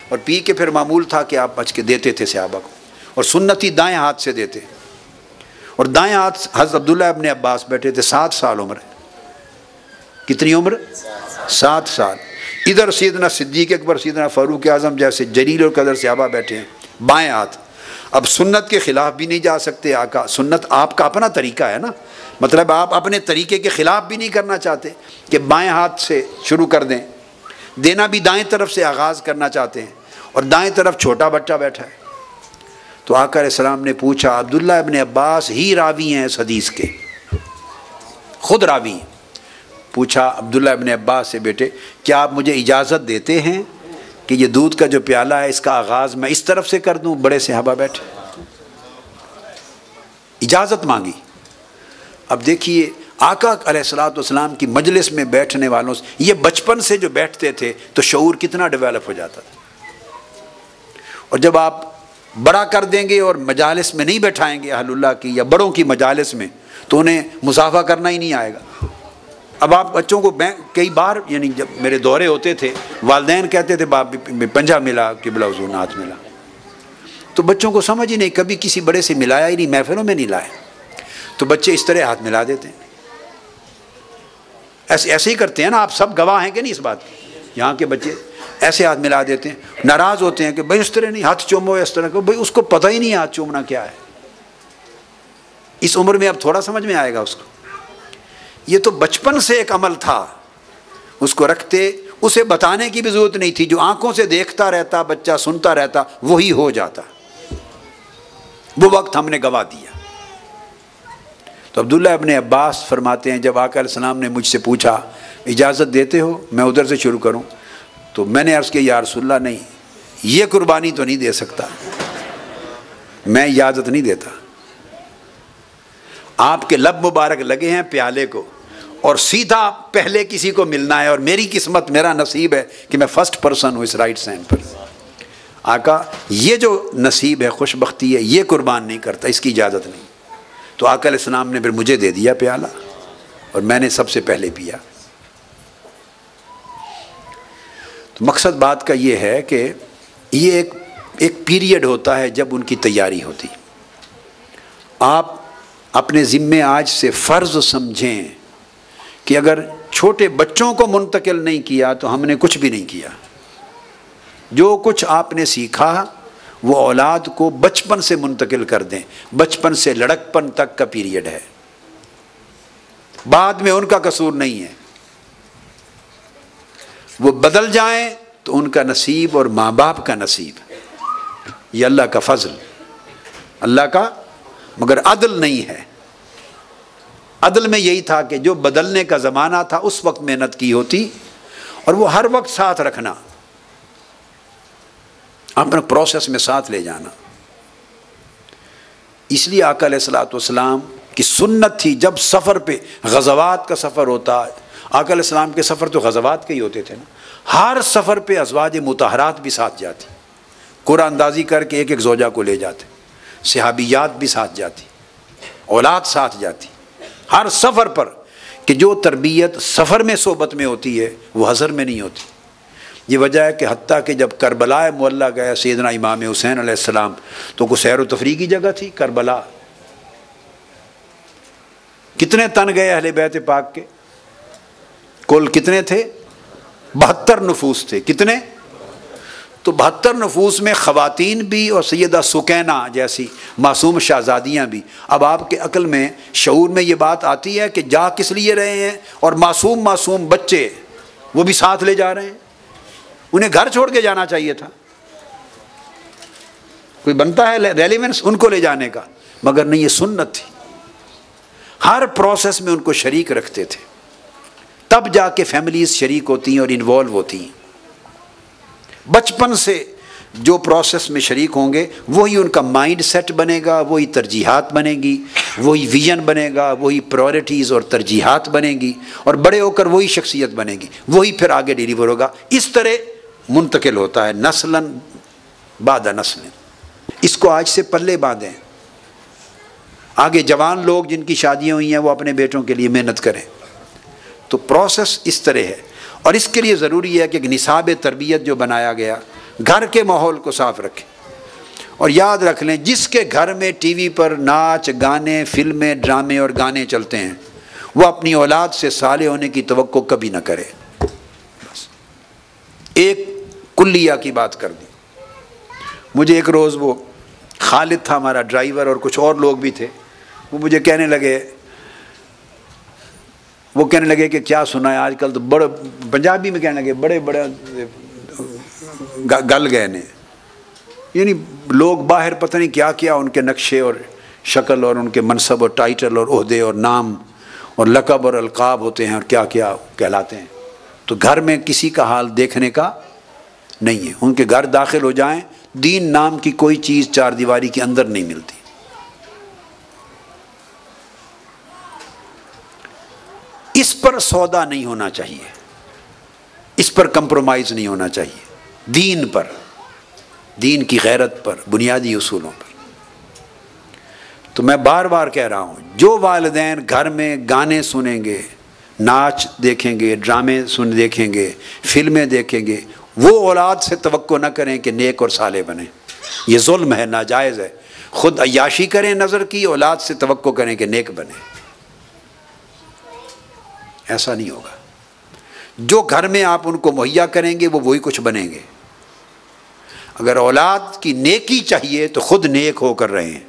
اور پی کے پھر معمول تھا کہ آپ بچ کے دیتے تھے صحابہ کو، اور سنتی دائیں ہاتھ سے دیتے، اور دائیں ہاتھ حضرت عبداللہ ابن عباس بیٹھے تھے، 7 سال عمر ہے۔ کتنی عمر؟ 7 سال۔ ادھر سیدنا صدیق اکبر، سیدنا فاروق اعظم جیسے جلیل القدر صحابہ بیٹھے ہیں، بائیں ہاتھ۔ اب سنت کے خلاف بھی نہیں جا سکتے آقا، سنت آپ کا اپنا طریقہ ہے نا، مطلب آپ اپنے طریقے کے خلاف بھی نہیں کرنا چاہتے کہ بائیں ہاتھ سے شروع کر دیں، دینا بھی دائیں طرف سے آغاز کرنا چاہتے ہیں، اور دائیں طرف چھوٹا بچہ بیٹھا ہے۔ تو آقا علیہ السلام نے پوچھا، عبداللہ ابن عباس ہی راوی ہیں اس حدیث کے، خود راوی ہیں۔ پوچھا عبداللہ ابن عباس سے، بیٹے کیا آپ مجھے اجازت دیتے ہیں کہ یہ دودھ کا جو پیالہ ہے اس کا آغاز میں اس طرف سے کر دوں؟ بڑے صحابہ بیٹھے، اجازت مانگی۔ اب دیکھیے آقا علیہ الصلوۃ والسلام کی مجلس میں بیٹھنے والوں سے، یہ بچپن سے جو بیٹھتے تھے تو شعور کتنا ڈیولپ ہو جاتا تھا، اور جب آپ بڑا کر دیں گے اور مجالس میں نہیں بیٹھائیں گے اہل اللہ کی یا بڑوں کی مجالس میں، تو انہیں مصافحہ کرنا ہی نہیں آئے گا۔ اب آپ بچوں کو کئی بار، یعنی جب میرے دورے ہوتے تھے، والدین کہتے تھے باپ پنجہ ملا قبلہ حضور ہاتھ ملا، تو بچوں کو سمجھ ہی نہیں، کبھی کسی بڑے سے ملایا ہی نہیں، محفلوں میں نہیں لائے، تو بچے اس طرح ہاتھ ملا دیتے ہیں، ایسے ہی کرتے ہیں نا، آپ سب گواہ ہیں کہ نہیں اس بات کی، یہاں کے بچے ایسے ہاتھ ملا دیتے ہیں، ناراض ہوتے ہیں کہ بھائی اس طرح نہیں، ہاتھ چومو اس طرح کو، بھائی اس کو پتہ ہی نہیں ہاتھ چومنا کیا ہے، اس عمر میں اب تھوڑا سمجھ میں آئے گا اس کو، یہ تو بچپن سے ایک عمل تھا، اس کو رکھتے، اسے بتانے کی بھی ضرورت نہیں تھی، جو آنکھوں سے دیکھتا رہتا بچہ، سنتا رہتا، وہی ہو جاتا، وہ وقت ہم نے گوا دیا۔ تو عبداللہ ابن عباس فرماتے ہیں جب آقا علیہ السلام نے مجھ سے پوچھا اجازت دیتے ہو میں ادھر سے شروع کروں، تو میں نے عرض کیا یا رسول اللہ نہیں، یہ قربانی تو نہیں دے سکتا، میں اجازت نہیں دیتا، آپ کے لب مبارک لگے ہیں پیالے کو، اور سیدھا پہلے کسی کو ملنا ہے، اور میری قسمت، میرا نصیب ہے کہ میں فرسٹ پرسن ہوں اس رائٹ سینڈ پر، آقا یہ جو نصیب ہے، خوش بختی ہے، یہ قربان نہیں کرتا، اس کی اجازت نہیں۔ تو آقا علیہ السلام نے پھر مجھے دے دیا پیالہ، اور میں نے سب سے پہلے پیا۔ تو مقصد بات کا یہ ہے کہ یہ ایک پیریڈ ہوتا ہے جب ان کی تیاری ہوتی، آپ اپنے ذمے آج سے فرض سمجھیں کہ اگر چھوٹے بچوں کو منتقل نہیں کیا تو ہم نے کچھ بھی نہیں کیا، جو کچھ آپ نے سیکھا وہ اولاد کو بچپن سے منتقل کر دیں، بچپن سے لڑکپن تک کا پیریڈ ہے، بعد میں ان کا قصور نہیں ہے، وہ بدل جائیں تو ان کا نصیب اور ماں باپ کا نصیب، یہ اللہ کا فضل، اللہ کا، مگر عدل نہیں ہے۔ عدل میں یہی تھا کہ جو بدلنے کا زمانہ تھا اس وقت محنت کی ہوتی، اور وہ ہر وقت ساتھ رکھنا، اپنے پروسیس میں ساتھ لے جانا۔ اس لیے آقا علیہ الصلوۃ والسلام کی سنت تھی جب سفر پہ، غزوات کا سفر ہوتا، آقا علیہ السلام کے سفر تو غزوات کے ہی ہوتے تھے نا، ہر سفر پہ ازواج مطہرات بھی ساتھ جاتی، قرآن اندازی کر کے ایک ایک زوجہ کو لے جاتے، صحابیات بھی ساتھ جاتی، اولاد ساتھ جاتی، ہر سفر پر، کہ جو تربیت سفر میں صحبت میں ہوتی ہے وہ حضر میں نہیں ہوتی۔ یہ وجہ ہے کہ حتیٰ کہ جب کربلا معلیٰ گیا سیدنا امام حسین علیہ السلام، تو کوئی سیر و تفریح کی جگہ تھی کربلا، کتنے تن گئے اہل بیت پاک کے، کل کتنے تھے؟ 72 نفوس تھے، کتنے؟ تو 72 نفوس میں خواتین بھی اور سیدہ سکینہ جیسی معصوم شہزادیاں بھی۔ اب آپ کے عقل میں، شعور میں یہ بات آتی ہے کہ جا کس لیے رہے ہیں، اور معصوم بچے وہ بھی ساتھ لے جا رہے ہیں، انہیں گھر چھوڑ کے جانا چاہیے تھا، کوئی بنتا ہے ریلیونس ان کو لے جانے کا، مگر نہیں، یہ سنت تھی، ہر پروسیس میں ان کو شریک رکھتے تھے، تب جا کے فیملیز شریک ہوتی ہیں اور انوالو ہوتی ہیں۔ بچپن سے جو پروسیس میں شریک ہوں گے وہی ان کا مائنڈ سیٹ بنے گا، وہی ترجیحات بنے گی، وہی ویژن بنے گا، وہی پرائورٹیز اور ترجیحات بنے گی، اور بڑے ہو کر وہی شخصیت بنے گی، وہی پھر آگے ڈیلیور ہوگا۔ اس طرح منتقل ہوتا ہے نسلاً بعد نسل۔ اس کو آج سے پلے باندھیں، آگے جوان لوگ جن کی شادیاں ہوئی ہیں وہ اپنے بیٹوں کے لیے محنت کریں۔ تو پروسیس اس طرح ہے، اور اس کے لیے ضروری ہے کہ ایک نصاب تربیت جو بنایا گیا گھر کے ماحول کو صاف رکھیں. اور یاد رکھ لیں جس کے گھر میں ٹی وی پر ناچ گانے فلمیں ڈرامے اور گانے چلتے ہیں وہ اپنی اولاد سے صالح ہونے کی توقع کبھی نہ کرے. بس ایک کلیہ کی بات کر دی. مجھے ایک روز وہ خالد تھا ہمارا ڈرائیور اور کچھ اور لوگ بھی تھے, وہ مجھے کہنے لگے کہ کیا سنا ہے آج کل تو بڑے پنجابی میں کہنے لگے بڑے بڑے گل گئے نے, یعنی لوگ باہر پتہ نہیں کیا کیا ان کے نقشے اور شکل اور ان کے منصب اور ٹائٹل اور عہدے اور نام اور لقب اور القاب ہوتے ہیں اور کیا کیا کہلاتے ہیں. تو گھر میں کسی کا حال دیکھنے کا نہیں ہے. ان کے گھر داخل ہو جائیں, دین نام کی کوئی چیز چار دیواری کے اندر نہیں ملتی. اس پر سودا نہیں ہونا چاہیے, اس پر کمپرومائز نہیں ہونا چاہیے. دین پر, دین کی غیرت پر, بنیادی اصولوں پر. تو میں بار بار کہہ رہا ہوں, جو والدین گھر میں گانے سنیں گے, ناچ دیکھیں گے, ڈرامے دیکھیں گے, فلمیں دیکھیں گے, وہ اولاد سے توقع نہ کریں کہ نیک اور صالح بنیں. یہ ظلم ہے, ناجائز ہے. خود عیاشی کریں نظر کی, اولاد سے توقع کریں کہ نیک بنیں. ایسا نہیں ہوگا. جو گھر میں آپ ان کو مہیا کریں گے وہ وہی کچھ بنیں گے. اگر اولاد کی نیکی چاہیے تو خود نیک ہو کر رہیں.